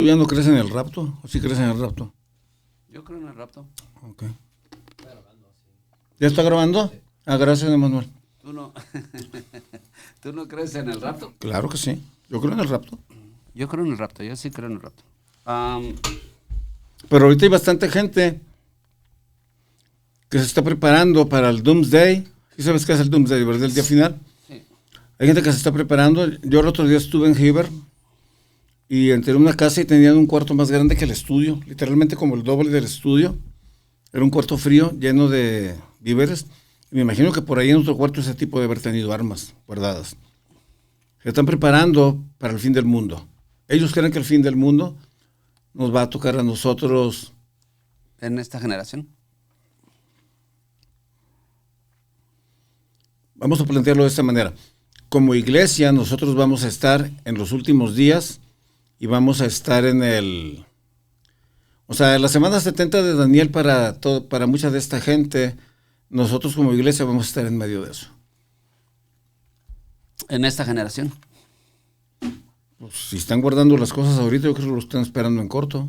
¿Tú ya no crees en el rapto? ¿O sí crees en el rapto? Yo creo en el rapto. Ok. ¿Ya está grabando? Ah, gracias, Emanuel. ¿Tú no, ¿Tú no crees en el rapto? Claro que sí. Yo creo en el rapto. Yo creo en el rapto, yo sí creo en el rapto. Pero ahorita hay bastante gente que se está preparando para el Doomsday. ¿Sí sabes qué es el Doomsday, verdad? El día final. Sí. Hay gente que se está preparando. Yo el otro día estuve en Heber y entré en una casa y tenían un cuarto más grande que el estudio. Literalmente como el doble del estudio. Era un cuarto frío lleno de víveres. Y me imagino que por ahí en otro cuarto ese tipo de haber tenido armas guardadas. Se están preparando para el fin del mundo. Ellos creen que el fin del mundo nos va a tocar a nosotros. ¿En esta generación? Vamos a plantearlo de esta manera. Como iglesia, nosotros vamos a estar en los últimos días y vamos a estar en el... O sea, la semana 70 de Daniel para mucha de esta gente, nosotros como iglesia vamos a estar en medio de eso. ¿En esta generación? Pues, si están guardando las cosas ahorita, yo creo que lo están esperando en corto.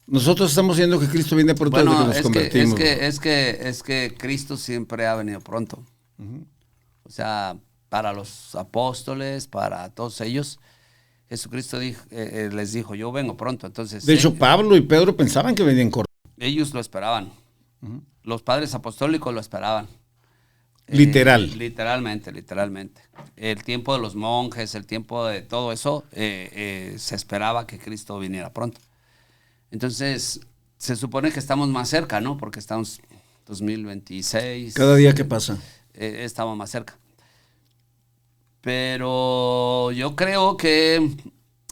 Nosotros estamos viendo que Cristo viene pronto desde que nos convertimos. Es que Cristo siempre ha venido pronto. O sea, para los apóstoles, para todos ellos, Jesucristo les dijo, yo vengo pronto. Entonces, De hecho, Pablo y Pedro pensaban que venían corto. ellos lo esperaban. Los padres apostólicos lo esperaban. Literal. Literalmente. El tiempo de los monjes, el tiempo de todo eso, se esperaba que Cristo viniera pronto. Entonces, se supone que estamos más cerca, ¿no? Porque estamos 2026. Cada día que pasa. Estamos más cerca. Pero yo creo que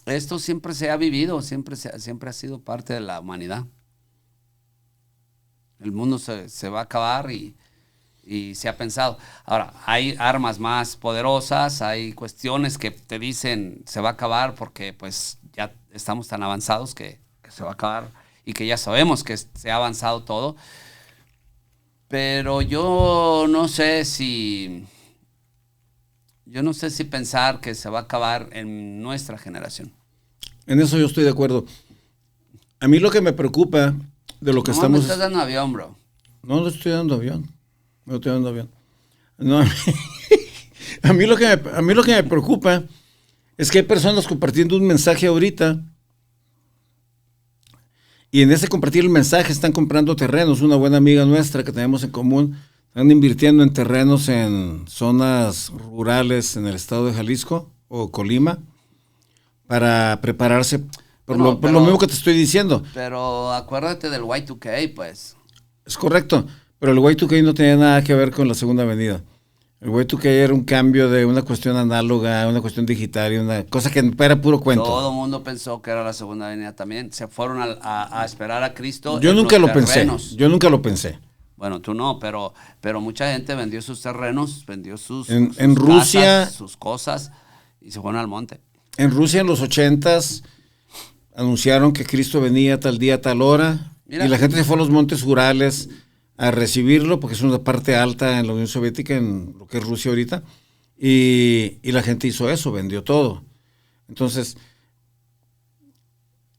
esto siempre se ha vivido, siempre ha sido parte de la humanidad. El mundo se va a acabar y se ha pensado. Ahora, hay armas más poderosas, hay cuestiones que te dicen se va a acabar porque pues ya estamos tan avanzados que se va a acabar y que ya sabemos que se ha avanzado todo. Pero yo no sé si pensar que se va a acabar en nuestra generación. En eso yo estoy de acuerdo. A mí lo que me preocupa de lo que No estamos... me estás dando avión, bro. No, no estoy dando avión. No estoy dando avión. No, a mí lo que me preocupa es que hay personas compartiendo un mensaje ahorita y en ese compartir el mensaje están comprando terrenos. Una buena amiga nuestra que tenemos en común, están invirtiendo en terrenos en zonas rurales en el estado de Jalisco o Colima para prepararse por lo mismo que te estoy diciendo. Pero acuérdate del Y2K, pues. Es correcto, pero el Y2K no tenía nada que ver con la segunda avenida. El Y2K era un cambio de una cuestión análoga, una cuestión digital y una cosa que era puro cuento. Todo el mundo pensó que era la segunda avenida también. Se fueron a esperar a Cristo. Yo nunca lo pensé. Yo nunca lo pensé. Bueno, tú no, pero mucha gente vendió sus terrenos, vendió sus Rusia, casas, sus cosas y se fueron al monte. En Rusia en los 80s anunciaron que Cristo venía tal día, tal hora. Mira, y la gente se fue a los montes Urales a recibirlo, porque es una parte alta en la Unión Soviética, en lo que es Rusia ahorita, y la gente hizo eso, vendió todo. Entonces,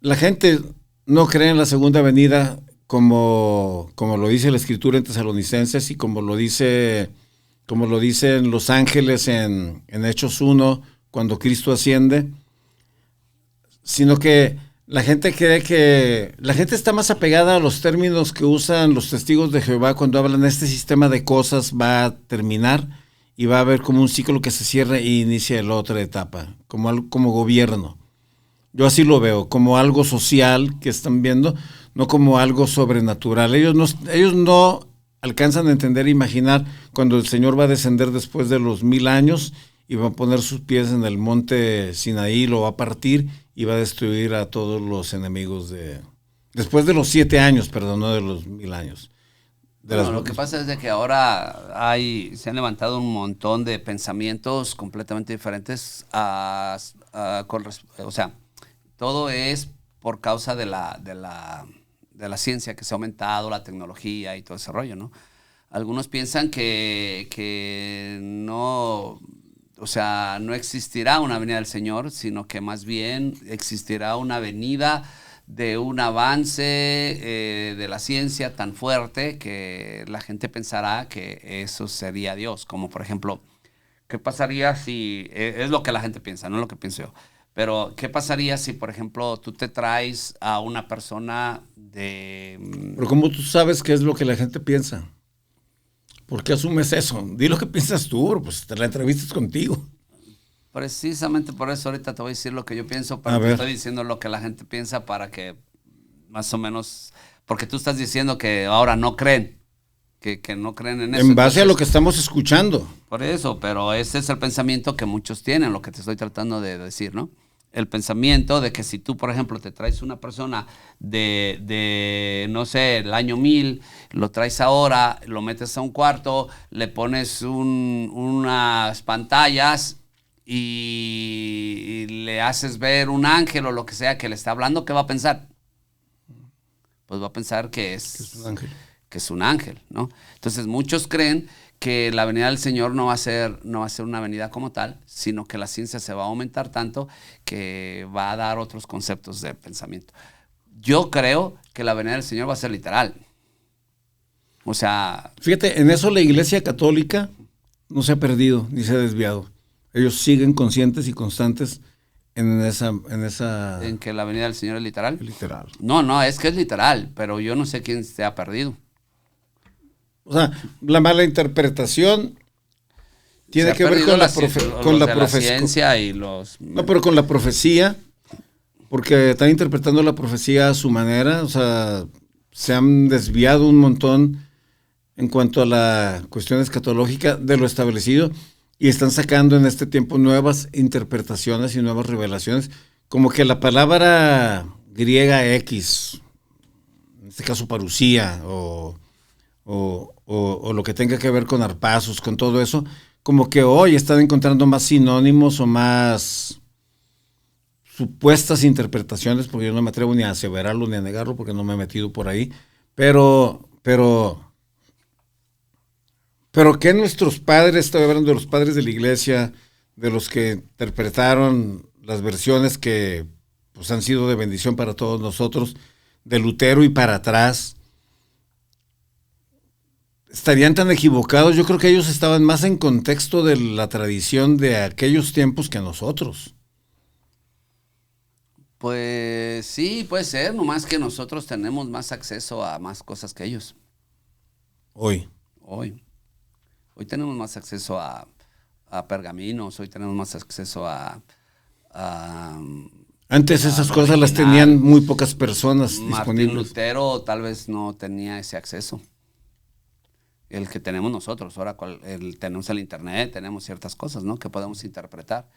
la gente no cree en la segunda venida como lo dice la Escritura en Tesalonicenses y como lo dicen los ángeles en Hechos 1, cuando Cristo asciende, sino que la gente cree que la gente está más apegada a los términos que usan los testigos de Jehová cuando hablan de este sistema de cosas va a terminar y va a haber como un ciclo que se cierra y inicia la otra etapa, como gobierno. Yo así lo veo, como algo social que están viendo, no como algo sobrenatural. Ellos no alcanzan a entender e imaginar cuando el Señor va a descender después de los 1000 años y va a poner sus pies en el monte Sinaí, lo va a partir y va a destruir a todos los enemigos después de los 7 años, perdón, no de los 1000 años. Lo que pasa es de que ahora se han levantado un montón de pensamientos completamente diferentes o sea, todo es por causa de la ciencia que se ha aumentado, la tecnología y todo ese rollo, ¿no? Algunos piensan que no o sea, no existirá una venida del Señor, sino que más bien existirá una venida de un avance de la ciencia tan fuerte que la gente pensará que eso sería Dios. Como por ejemplo, ¿qué pasaría si, es lo que la gente piensa, no es lo que pienso yo, pero qué pasaría si, por ejemplo, tú te traes a una persona de... Pero ¿cómo tú sabes qué es lo que la gente piensa? ¿Por qué asumes eso? Di lo que piensas tú, pues la entrevista es contigo. Precisamente por eso ahorita te voy a decir lo que yo pienso, pero A te ver. estoy diciendo lo que la gente piensa para que más o menos, porque tú estás diciendo que ahora no creen, que no creen en eso. En base a lo Entonces, que estamos escuchando. por eso, pero ese es el pensamiento que muchos tienen, lo que te estoy tratando de decir, ¿no? El pensamiento de que si tú, por ejemplo, te traes una persona no sé, el año 1000, lo traes ahora, lo metes a un cuarto, le pones unas pantallas y le haces ver un ángel o lo que sea que le está hablando, ¿qué va a pensar? Pues va a pensar Que es un ángel. que es un ángel, ¿no? Entonces muchos creen que la venida del Señor no va a ser una venida como tal, sino que la ciencia se va a aumentar tanto que va a dar otros conceptos de pensamiento. Yo creo que la venida del Señor va a ser literal. O sea... Fíjate, en eso la Iglesia Católica no se ha perdido ni se ha desviado. Ellos siguen conscientes y constantes en esa ¿En que la venida del Señor es literal? literal. No, es que es literal, pero yo no sé quién se ha perdido. O sea, la mala interpretación tiene que ver con la profecía y los... No, pero con la profecía, porque están interpretando la profecía a su manera, o sea, se han desviado un montón en cuanto a la cuestión escatológica de lo establecido y están sacando en este tiempo nuevas interpretaciones y nuevas revelaciones, como que la palabra griega X, en este caso parucía, o lo que tenga que ver con arpasos, con todo eso, como que hoy están encontrando más sinónimos o más supuestas interpretaciones, porque yo no me atrevo ni a aseverarlo ni a negarlo, porque no me he metido por ahí, pero que nuestros padres, estoy hablando de los padres de la iglesia, de los que interpretaron las versiones que pues, han sido de bendición para todos nosotros, de Lutero y para atrás, estarían tan equivocados. Yo creo que ellos estaban más en contexto de la tradición de aquellos tiempos que nosotros. Pues sí, puede ser, nomás que nosotros tenemos más acceso a más cosas que ellos. Hoy. Hoy tenemos más acceso a pergaminos, hoy tenemos más acceso a Antes esas cosas las original. tenían muy pocas personas Martín disponibles. Lutero tal vez no tenía ese acceso. El que tenemos nosotros, ahora tenemos el internet, tenemos ciertas cosas, ¿no? Que podemos interpretar.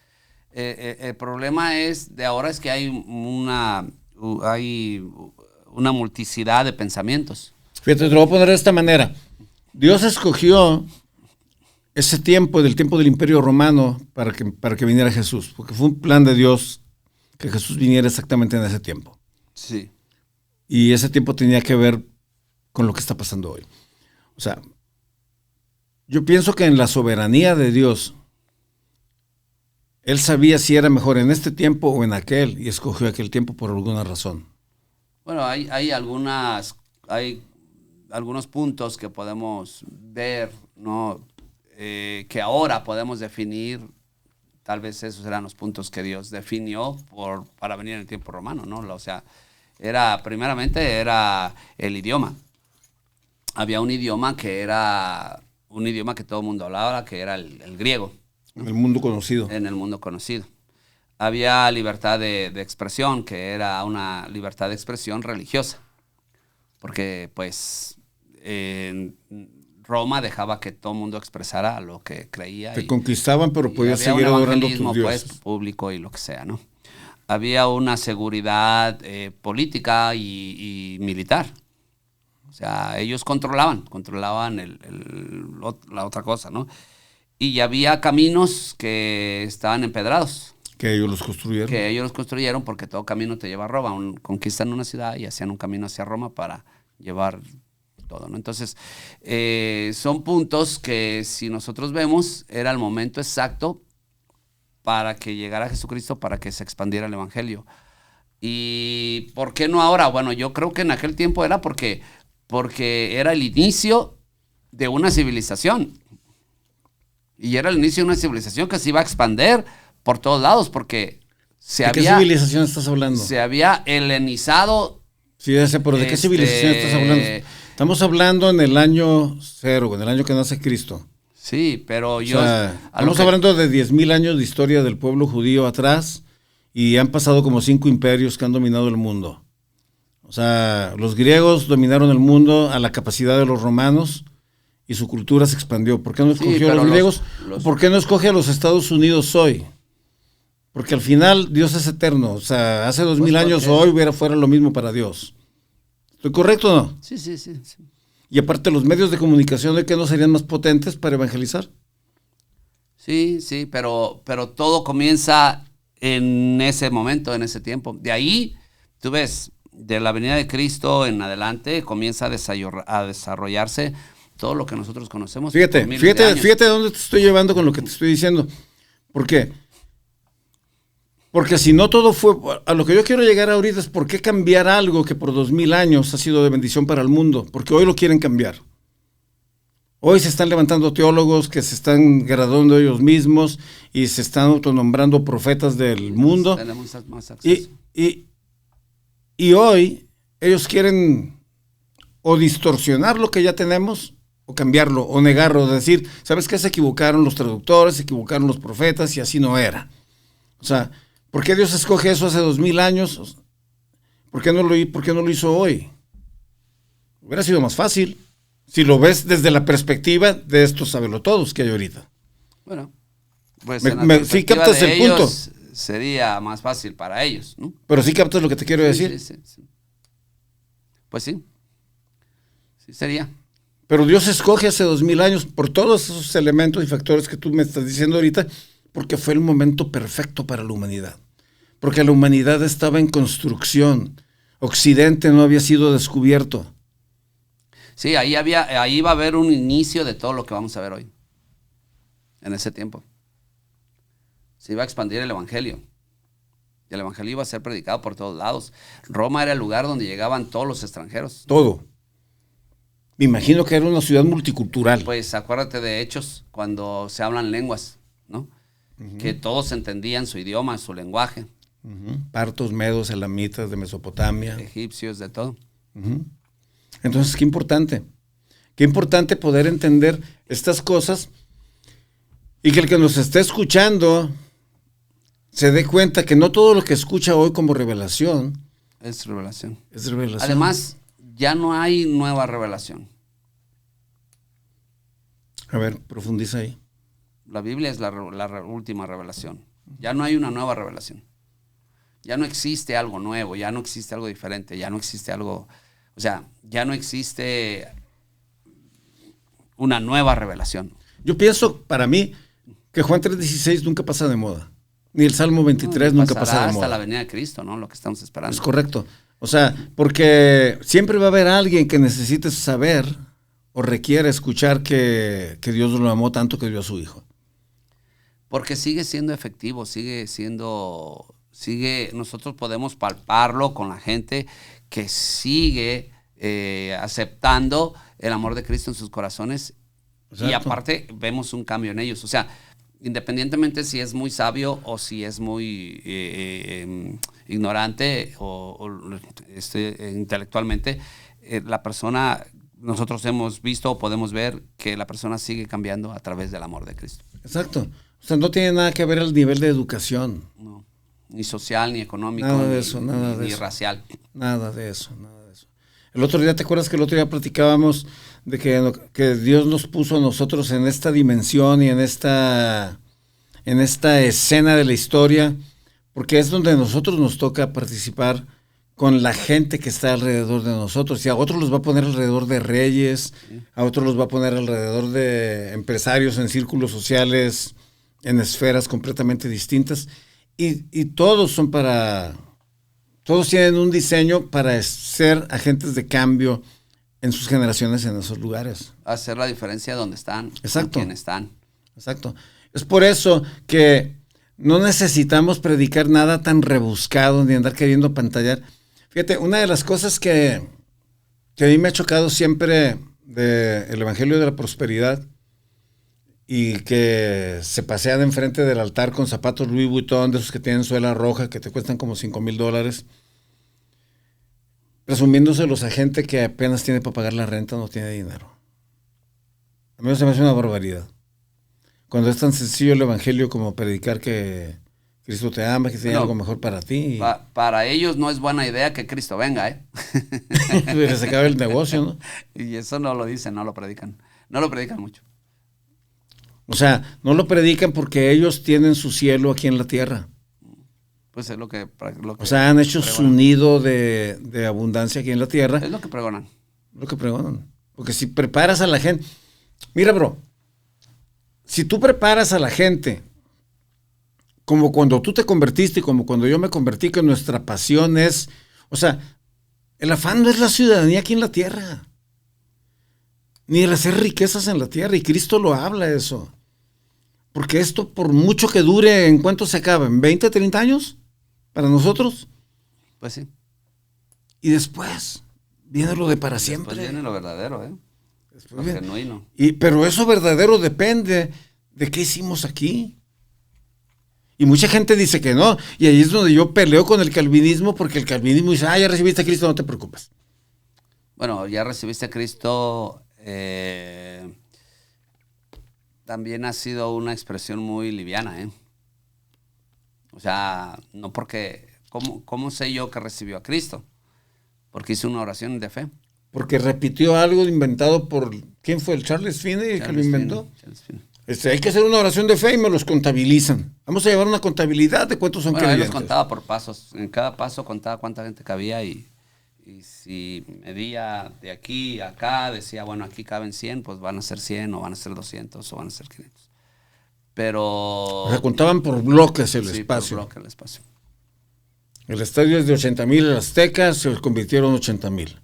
El problema de ahora es que hay una multiplicidad de pensamientos. Fíjate, te lo voy a poner de esta manera. Dios escogió ese tiempo, del tiempo del Imperio Romano, para que viniera Jesús, porque fue un plan de Dios que Jesús viniera exactamente en ese tiempo. Sí. Y ese tiempo tenía que ver con lo que está pasando hoy. O sea, yo pienso que en la soberanía de Dios, Él sabía si era mejor en este tiempo o en aquel, y escogió aquel tiempo por alguna razón. Bueno, hay algunos puntos que podemos ver, ¿no? Que ahora podemos definir, tal vez esos eran los puntos que Dios definió para venir en el tiempo romano, ¿no? O sea, primeramente era el idioma. Había un idioma que era un idioma que todo el mundo hablaba, que era el griego. En el mundo conocido. En el mundo conocido. Había libertad de expresión, que era una libertad de expresión religiosa. Porque, pues, Roma dejaba que todo el mundo expresara lo que creía. Te conquistaban, pero podías seguir adorando a tus dioses. Pues, público y lo que sea, ¿no? Había una seguridad política y militar. O sea, ellos controlaban la otra cosa, ¿no? Y había caminos que estaban empedrados. Que ellos los construyeron. Que ellos los construyeron porque todo camino te lleva a Roma. Conquistan una ciudad y hacían un camino hacia Roma para llevar todo, ¿no? Entonces, son puntos que si nosotros vemos, era el momento exacto para que llegara Jesucristo, para que se expandiera el evangelio. ¿Y por qué no ahora? Bueno, yo creo que en aquel tiempo era porque era el inicio de una civilización. Y era el inicio de una civilización que se iba a expandir por todos lados, porque ¿De qué civilización estás hablando? se había helenizado. Sí, ya sé, pero ¿de qué civilización estás hablando? Estamos hablando en el año 0, en el año que nace Cristo. Sí, pero yo... O sea, estamos hablando de 10,000 años de historia del pueblo judío atrás, y han pasado como 5 imperios que han dominado el mundo. O sea, los griegos dominaron el mundo a la capacidad de los romanos y su cultura se expandió. ¿Por qué no escogió a los griegos? ¿Por qué no escoge a los Estados Unidos hoy? Porque al final Dios es eterno. O sea, hace 2,000 años hoy fuera lo mismo para Dios. ¿Estoy correcto o no? Sí. Y aparte, los medios de comunicación, ¿de qué no serían más potentes para evangelizar? Sí, pero todo comienza en ese momento, en ese tiempo. De ahí, tú ves, de la venida de Cristo en adelante, comienza a desarrollarse todo lo que nosotros conocemos. Fíjate dónde te estoy llevando con lo que te estoy diciendo. ¿Por qué? Porque si no todo fue... A lo que yo quiero llegar ahorita es por qué cambiar algo que por 2,000 años ha sido de bendición para el mundo. Porque hoy lo quieren cambiar. Hoy se están levantando teólogos que se están graduando ellos mismos y se están autonombrando profetas del mundo. Tenemos más acceso. Y hoy ellos quieren o distorsionar lo que ya tenemos, o cambiarlo, o negarlo, decir, ¿sabes qué? Se equivocaron los traductores, se equivocaron los profetas y así no era. O sea, ¿por qué Dios escoge eso hace 2,000 años? ¿Por qué no lo hizo hoy? Hubiera sido más fácil. Si lo ves desde la perspectiva de estos sabelotodos que hay ahorita. Bueno, pues sí captas el punto. Sería más fácil para ellos, ¿no? Pero sí captas lo que te quiero decir. Sí. Pues sí. Sí sería. Pero Dios escoge hace 2,000 años por todos esos elementos y factores que tú me estás diciendo ahorita, porque fue el momento perfecto para la humanidad. Porque la humanidad estaba en construcción. Occidente no había sido descubierto. Sí, ahí va a haber un inicio de todo lo que vamos a ver hoy. En ese tiempo. Se iba a expandir el evangelio. Y el evangelio iba a ser predicado por todos lados. Roma era el lugar donde llegaban todos los extranjeros. Todo. Me imagino que era una ciudad multicultural. Pues acuérdate de Hechos, cuando se hablan lenguas, ¿no? Uh-huh. Que todos entendían su idioma, su lenguaje. Uh-huh. Partos, medos, elamitas de Mesopotamia. Egipcios, de todo. Uh-huh. Entonces, qué importante poder entender estas cosas y que el que nos esté escuchando se dé cuenta que no todo lo que escucha hoy como revelación es revelación. Es revelación. Además, ya no hay nueva revelación. A ver, profundiza ahí. La Biblia es la última revelación. Ya no hay una nueva revelación. Ya no existe algo nuevo, ya no existe algo diferente, ya no existe algo... O sea, ya no existe una nueva revelación. Yo pienso, para mí, que Juan 3:16 nunca pasa de moda. Ni el Salmo 23 nunca pasa de moda. Hasta la venida de Cristo, ¿no? Lo que estamos esperando. Es correcto. O sea, porque siempre va a haber alguien que necesite saber o requiere escuchar que Dios lo amó tanto que dio a su Hijo. Porque sigue siendo efectivo, nosotros podemos palparlo con la gente que sigue aceptando el amor de Cristo en sus corazones. Exacto. Y aparte vemos un cambio en ellos. O sea, independientemente si es muy sabio o si es muy ignorante o intelectualmente, la persona, nosotros hemos visto o podemos ver que la persona sigue cambiando a través del amor de Cristo. Exacto. O sea, no tiene nada que ver el nivel de educación. No, ni social, ni económico, ni racial. Nada de eso. El otro día, ¿te acuerdas que el otro día platicábamos de que Dios nos puso a nosotros en esta dimensión y en esta escena de la historia? Porque es donde a nosotros nos toca participar con la gente que está alrededor de nosotros. Y a otros los va a poner alrededor de reyes, a otros los va a poner alrededor de empresarios en círculos sociales, en esferas completamente distintas. Y todos tienen un diseño para ser agentes de cambio en sus generaciones, en esos lugares. Hacer la diferencia donde están. Exacto. Con quién están. Exacto. Es por eso que no necesitamos predicar nada tan rebuscado ni andar queriendo pantallar. Fíjate, una de las cosas que a mí me ha chocado siempre del Evangelio de la Prosperidad y que se pasean enfrente del altar con zapatos Louis Vuitton, de esos que tienen suela roja, que te cuestan como $5,000, presumiéndoselos a gente que apenas tiene para pagar la renta, no tiene dinero. A mí se me hace una barbaridad. Cuando es tan sencillo el Evangelio como predicar que Cristo te ama, que tiene algo mejor para ti. Para ellos no es buena idea que Cristo venga, ¿eh? Les acaba el negocio, ¿no? Y eso no lo dicen, no lo predican. No lo predican mucho. O sea, no lo predican porque ellos tienen su cielo aquí en la tierra. Pues es lo que o sea, han hecho pregonan. Su nido de abundancia aquí en la tierra. Es lo que pregonan. Lo que pregonan. Porque si preparas a la gente... Mira, bro, si tú preparas a la gente, como cuando tú te convertiste y como cuando yo me convertí, que nuestra pasión es... O sea, el afán no es la ciudadanía aquí en la tierra, ni el hacer riquezas en la tierra, y Cristo lo habla eso. Porque esto, por mucho que dure, ¿en cuánto se acaba? ¿En 20, 30 años? ¿Para nosotros? Pues sí. Y después viene lo de para siempre. Después viene lo verdadero, ¿eh? Lo genuino. Pero eso verdadero depende de qué hicimos aquí. Y mucha gente dice que no. Y ahí es donde yo peleo con el calvinismo, porque el calvinismo dice, ya recibiste a Cristo, no te preocupes. Bueno, ya recibiste a Cristo... también ha sido una expresión muy liviana, ¿eh? O sea, no porque... ¿Cómo sé yo que recibió a Cristo? Porque hizo una oración de fe. Porque repitió algo inventado por... ¿Quién fue? ¿El Charles Finney el que lo inventó? Hay que hacer una oración de fe y me los contabilizan. Vamos a llevar una contabilidad de cuántos son creyentes. Él los contaba por pasos. En cada paso contaba cuánta gente cabía y si medía de aquí a acá, decía, bueno, aquí caben 100, pues van a ser 100 o van a ser 200 o van a ser 500. Pero... O sea, contaban por bloques el espacio. Por bloque el espacio. El estadio es de 80,000, el Azteca se convirtieron en 80,000.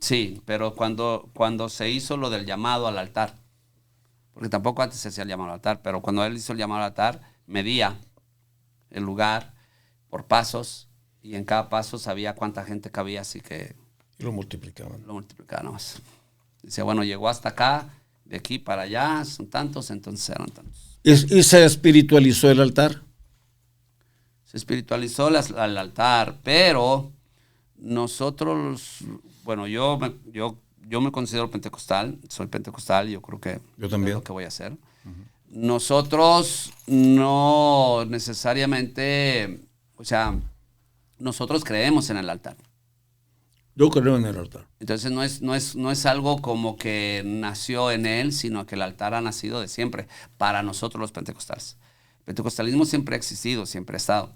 Sí, pero cuando se hizo lo del llamado al altar, porque tampoco antes se hacía el llamado al altar, pero cuando él hizo el llamado al altar, medía el lugar por pasos, y en cada paso sabía cuánta gente cabía, así que... Y lo multiplicaban. Lo multiplicaban nomás. Dice, bueno, llegó hasta acá, de aquí para allá, son tantos, entonces eran tantos. ¿Y se espiritualizó el altar? Se espiritualizó el altar, pero nosotros, bueno, yo me considero pentecostal, soy pentecostal, yo creo que yo también. Es lo que voy a hacer. Uh-huh. Nosotros no necesariamente, o sea, nosotros creemos en el altar. Yo creo en el altar. Entonces no es algo como que nació en él, sino que el altar ha nacido de siempre, para nosotros los pentecostales. El pentecostalismo siempre ha existido, siempre ha estado.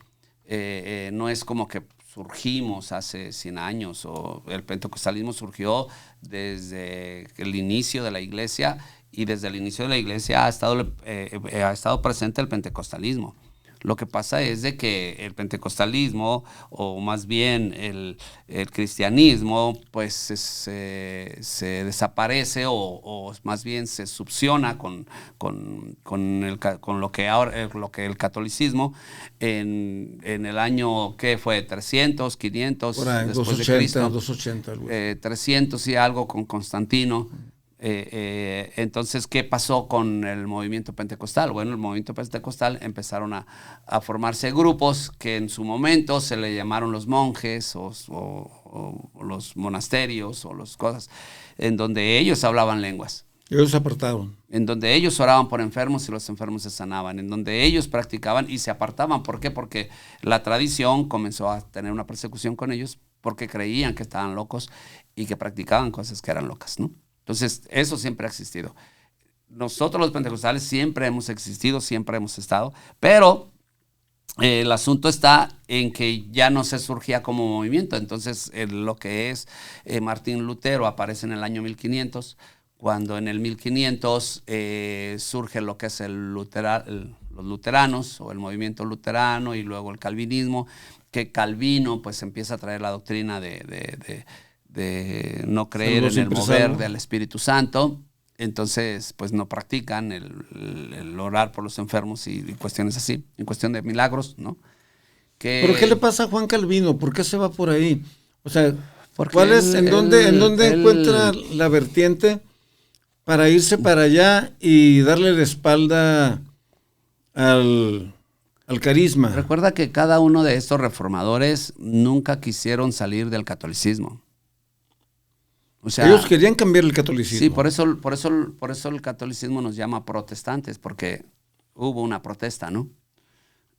No es como que surgimos hace 100 años, o el pentecostalismo surgió desde el inicio de la iglesia, y desde el inicio de la iglesia ha estado presente el pentecostalismo. Lo que pasa es de que el pentecostalismo, o más bien el cristianismo, pues se desaparece o más bien se subsiona con lo que el catolicismo en el año, ¿qué fue? 300, 500, por ahí, después 280, de Cristo. 280. 300 y algo con Constantino. Entonces, ¿qué pasó con el movimiento pentecostal? Bueno, el movimiento pentecostal empezaron a formarse grupos que en su momento se le llamaron los monjes o los monasterios o las cosas, en donde ellos hablaban lenguas. Ellos se apartaron. En donde ellos oraban por enfermos y los enfermos se sanaban. En donde ellos practicaban y se apartaban. ¿Por qué? Porque la tradición comenzó a tener una persecución con ellos porque creían que estaban locos y que practicaban cosas que eran locas, ¿no? Entonces, eso siempre ha existido. Nosotros los pentecostales siempre hemos existido, siempre hemos estado, pero el asunto está en que ya no se surgía como movimiento. Entonces, lo que es Martín Lutero aparece en el año 1500, cuando en el 1500 surge lo que es los luteranos o el movimiento luterano y luego el calvinismo, que Calvino pues empieza a traer la doctrina de no creer en el mover del Espíritu Santo, entonces pues no practican el orar por los enfermos y cuestiones así, en cuestión de milagros, ¿no? ¿Pero qué le pasa a Juan Calvino? ¿Por qué se va por ahí? O sea, Porque ¿cuál es, en dónde él- encuentra la vertiente para irse para allá y darle la espalda al carisma? Recuerda que cada uno de estos reformadores nunca quisieron salir del catolicismo. O sea, Ellos querían cambiar el catolicismo. sí, por eso el catolicismo nos llama protestantes, porque hubo una protesta, ¿no?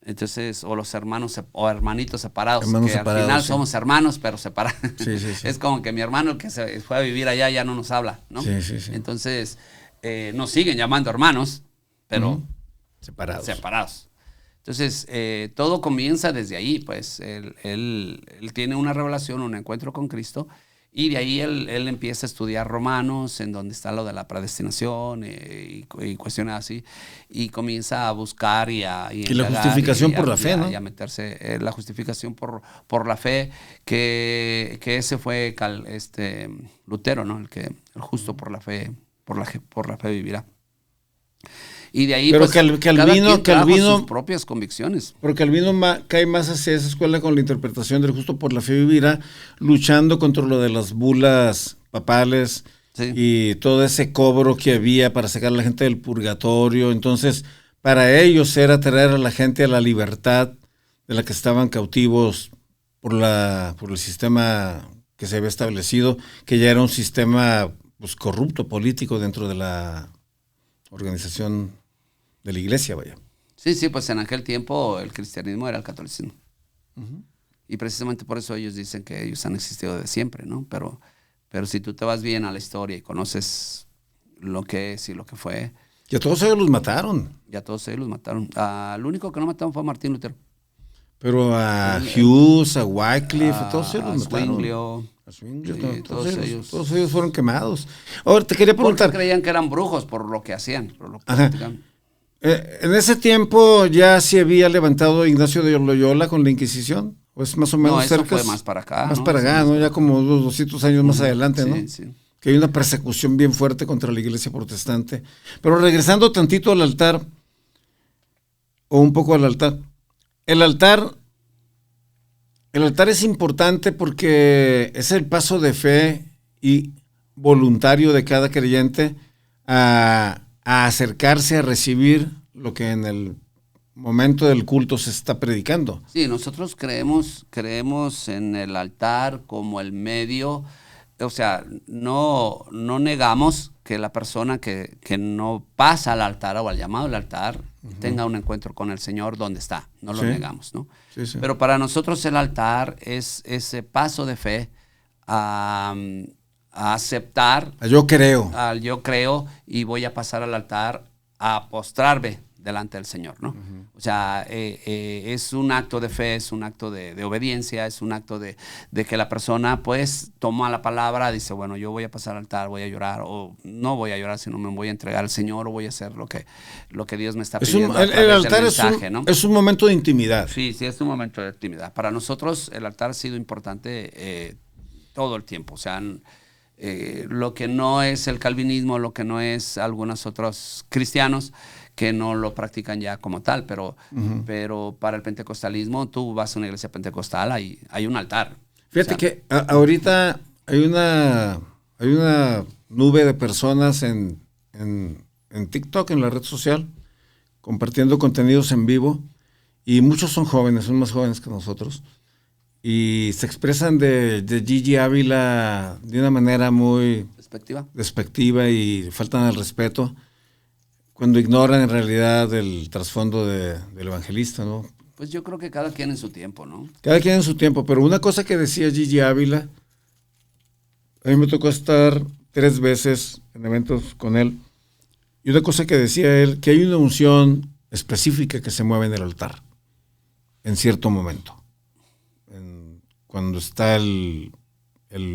Entonces, o los hermanos o hermanitos separados, Hermanos que separados, al final sí. somos hermanos, pero separados. Sí, sí, sí. Es como que mi hermano, el que se fue a vivir allá, ya no nos habla, ¿no? Sí, sí, sí. Entonces, nos siguen llamando hermanos, pero Ujú. Separados. Entonces, todo comienza desde ahí, pues él tiene una revelación, un encuentro con Cristo, y de ahí él empieza a estudiar Romanos, en donde está lo de la predestinación y cuestiones así, y comienza a buscar y la indagar justificación por la fe, ¿no? Y a meterse la justificación por la fe, que ese fue Lutero, ¿no? El justo por la fe vivirá. Y de ahí Pero pues, Calvino cada quien trajo sus propias convicciones. Porque Calvino cae más hacia esa escuela con la interpretación del justo por la fe vivirá, luchando contra lo de las bulas papales Sí. y todo ese cobro que había para sacar a la gente del purgatorio. Entonces, para ellos era traer a la gente a la libertad de la que estaban cautivos por el sistema que se había establecido, que ya era un sistema pues, corrupto político dentro de la organización de la iglesia, vaya. Sí, pues en aquel tiempo el cristianismo era el catolicismo. Y precisamente por eso ellos dicen que ellos han existido de siempre, ¿no? Pero si tú te vas bien a la historia y conoces lo que es y lo que fue, Y a todos ellos los mataron. ya todos ellos los mataron. Al único que no mataron fue a Martín Lutero. Pero a Hughes, a Wycliffe, a todos ellos a los mataron. Zwinglio. A Zwinglio, Sí, todos ellos fueron quemados. Ahora te quería Porque preguntar, creían que eran brujos por lo que hacían, por lo que Ajá. practicaban. ¿en ese tiempo ya se había levantado Ignacio de Loyola con la Inquisición? ¿O es más o menos No, eso cerca? fue más para acá. Más ¿no? para Sí, acá, más ¿no? para Ya acá. como unos 200 años más adelante, ¿no? Sí, sí. Que hay una persecución bien fuerte contra la iglesia protestante. Pero regresando tantito al altar, o un poco al altar. El altar es importante porque es el paso de fe y voluntario de cada creyente a acercarse a recibir lo que en el momento del culto se está predicando. Sí, nosotros creemos en el altar como el medio, o sea, no negamos que la persona que no pasa al altar o al llamado al altar tenga un encuentro con el Señor donde está, no lo Sí. negamos, ¿no? Sí, sí. Pero para nosotros el altar es ese paso de fe a aceptar Yo creo. al yo creo y voy a pasar al altar a postrarme delante del Señor, ¿no? O sea, es un acto de fe, es un acto de obediencia, es un acto de que la persona pues toma la palabra, dice, bueno, yo voy a pasar al altar, voy a llorar, o no voy a llorar, sino me voy a entregar al Señor, o voy a hacer lo que Dios me está pidiendo a El través altar del mensaje, ¿no? es un momento de intimidad. Sí, es un momento de intimidad. Para nosotros el altar ha sido importante todo el tiempo. O sea, lo que no es el calvinismo, lo que no es algunos otros cristianos que no lo practican ya como tal, pero para el pentecostalismo, tú vas a una iglesia pentecostal, hay un altar. Fíjate que ahorita hay una nube de personas en TikTok, en la red social, compartiendo contenidos en vivo, y muchos son jóvenes, son más jóvenes que nosotros, y se expresan de Gigi Ávila de una manera muy despectiva y faltan al respeto, cuando ignoran en realidad el trasfondo del evangelista, ¿no? Pues yo creo que cada quien en su tiempo, ¿no? Cada quien en su tiempo, pero una cosa que decía Gigi Ávila, a mí me tocó estar 3 veces en eventos con él, y una cosa que decía él, que hay una unción específica que se mueve en el altar, en cierto momento. Cuando está el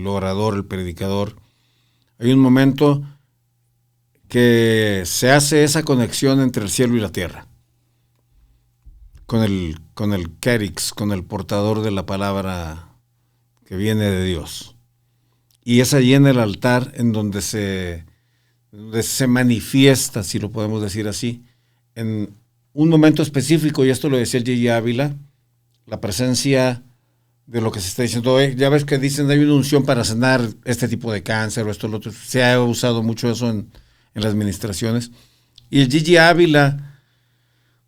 orador, el predicador, hay un momento que se hace esa conexión entre el cielo y la tierra, con el Kerix, con el portador de la palabra que viene de Dios. Y es allí en el altar en donde se donde se manifiesta, si lo podemos decir así, en un momento específico, y esto lo decía el J.J. Ávila, la presencia de lo que se está diciendo. Ya ves que dicen hay una unción para sanar este tipo de cáncer o esto, lo otro. Se ha usado mucho eso en las administraciones. Y el J.J. Ávila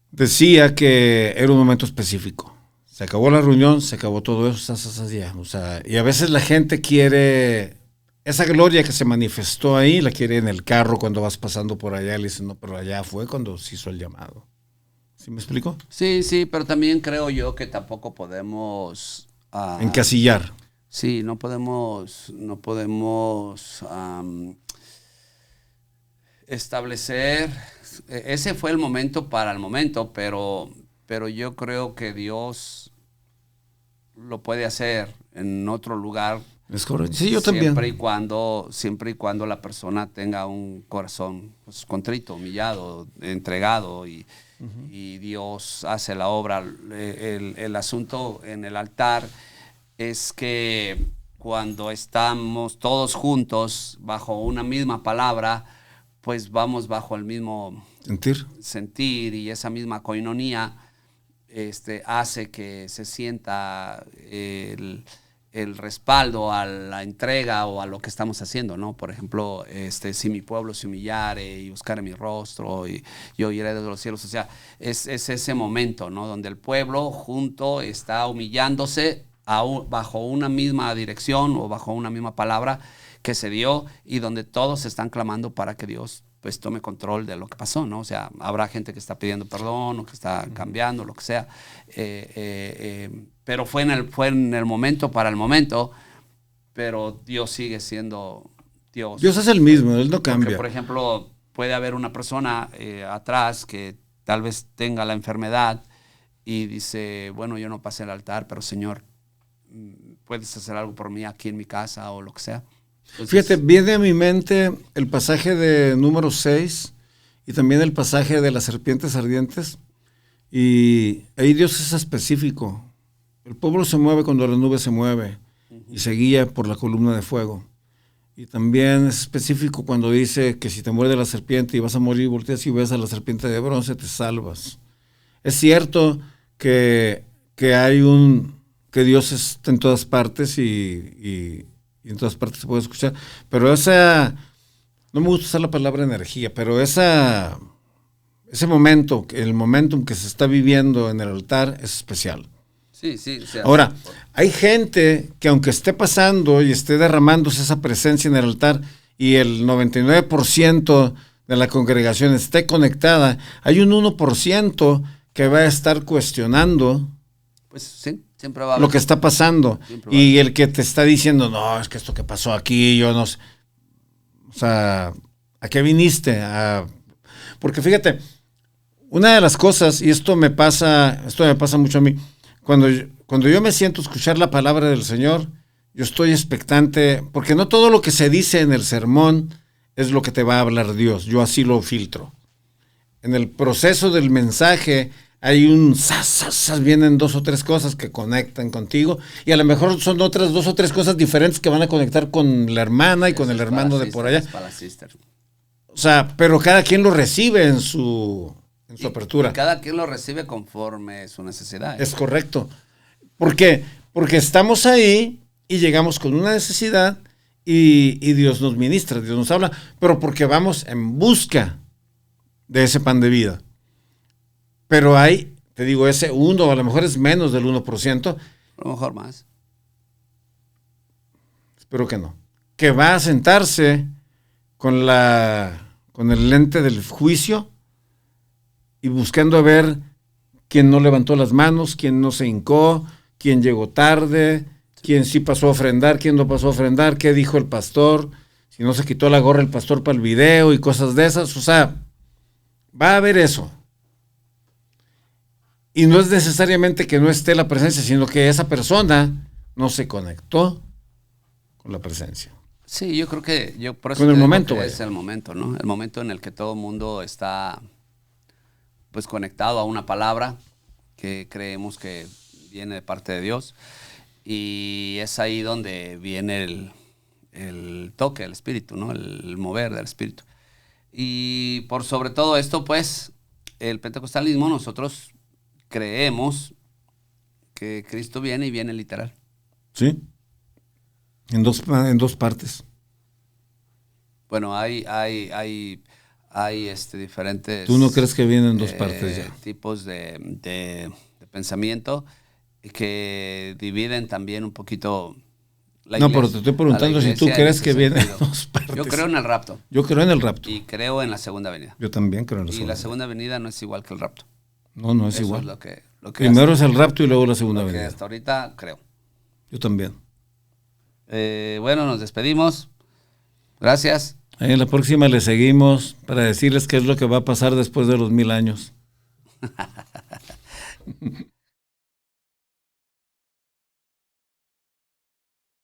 decía que era un momento específico. Se acabó la reunión, se acabó todo eso, o sea, y a veces la gente quiere esa gloria que se manifestó ahí, la quiere en el carro cuando vas pasando por allá, le dicen, no, pero allá fue cuando se hizo el llamado. ¿Sí me explico? Sí, sí, pero también creo yo que tampoco podemos... encasillar. Sí, no podemos establecer, ese fue el momento para el momento, pero yo creo que Dios lo puede hacer en otro lugar. Es correcto. Sí, yo también. Siempre y cuando la persona tenga un corazón pues, contrito, humillado, entregado y Dios hace la obra. El asunto en el altar es que cuando estamos todos juntos bajo una misma palabra, pues vamos bajo el mismo sentir y esa misma koinonía hace que se sienta el respaldo a la entrega o a lo que estamos haciendo, ¿no? Por ejemplo, si mi pueblo se humillare y buscare mi rostro y yo iré desde los cielos, o sea, es ese momento, ¿no? Donde el pueblo junto está humillándose bajo una misma dirección o bajo una misma palabra que se dio y donde todos están clamando para que Dios pues tome control de lo que pasó, ¿no? O sea, habrá gente que está pidiendo perdón o que está cambiando, lo que sea. Pero fue en el momento para el momento, pero Dios sigue siendo Dios. Dios es el mismo, Él no cambia. Porque, por ejemplo, puede haber una persona atrás que tal vez tenga la enfermedad y dice, bueno, yo no pasé el altar, pero Señor, ¿puedes hacer algo por mí aquí en mi casa o lo que sea? Entonces, fíjate, viene a mi mente el pasaje de número 6 y también el pasaje de las serpientes ardientes. Y ahí Dios es específico. El pueblo se mueve cuando la nube se mueve y se guía por la columna de fuego. Y también es específico cuando dice que si te muerde la serpiente y vas a morir, volteas y ves a la serpiente de bronce, te salvas. Es cierto que que Dios está en todas partes y en todas partes se puede escuchar, pero no me gusta usar la palabra energía, pero ese momento, el momentum que se está viviendo en el altar es especial. Sí, sí. Ahora, hay gente que aunque esté pasando y esté derramándose esa presencia en el altar y el 99% de la congregación esté conectada, hay un 1% que va a estar cuestionando pues sí, siempre va a haber lo que está pasando. Y el que te está diciendo, no, es que esto que pasó aquí, yo no sé. O sea, ¿a qué viniste? Porque fíjate, una de las cosas, y esto me pasa mucho a mí, cuando yo me siento a escuchar la palabra del Señor, yo estoy expectante, porque no todo lo que se dice en el sermón es lo que te va a hablar Dios. Yo así lo filtro. En el proceso del mensaje hay vienen 2 o 3 cosas que conectan contigo y a lo mejor son otras 2 o 3 cosas diferentes que van a conectar con la hermana y con el hermano de por allá. O sea, pero cada quien lo recibe en su apertura. Y cada quien lo recibe conforme su necesidad. Es correcto. ¿Por qué? Porque estamos ahí y llegamos con una necesidad y Dios nos ministra, Dios nos habla, pero porque vamos en busca de ese pan de vida. Pero hay, te digo, ese 1, a lo mejor es menos del 1%. A lo mejor más. Espero que no. Que va a sentarse con el lente del juicio y buscando a ver quién no levantó las manos, quién no se hincó, quién llegó tarde, quién sí pasó a ofrendar, quién no pasó a ofrendar, qué dijo el pastor, si no se quitó la gorra el pastor para el video y cosas de esas. O sea, va a haber eso. Y no es necesariamente que no esté la presencia, sino que esa persona no se conectó con la presencia. Sí, yo creo que por eso con el momento, es el momento, ¿no? El momento en el que todo el mundo está pues conectado a una palabra que creemos que viene de parte de Dios y es ahí donde viene el toque del Espíritu, ¿no? El mover del Espíritu. Y por sobre todo esto, pues, el pentecostalismo, nosotros creemos que Cristo viene y viene literal. Sí, en dos partes. Bueno, hay diferentes... ¿Tú no crees que viene en dos partes ya? Tipos de pensamiento que dividen también un poquito la iglesia. No, pero te estoy preguntando si tú crees que viene en dos partes. Yo creo en el rapto. Yo creo en el rapto. Y creo en la segunda venida. Yo también creo en la Y segunda la segunda venida no es igual que el rapto. No es Eso igual. Es lo que Primero es el rapto y luego la segunda lo que venida. hasta ahorita creo. Yo también. Bueno, nos despedimos. Gracias. En la próxima le seguimos para decirles qué es lo que va a pasar después de los 1000 años.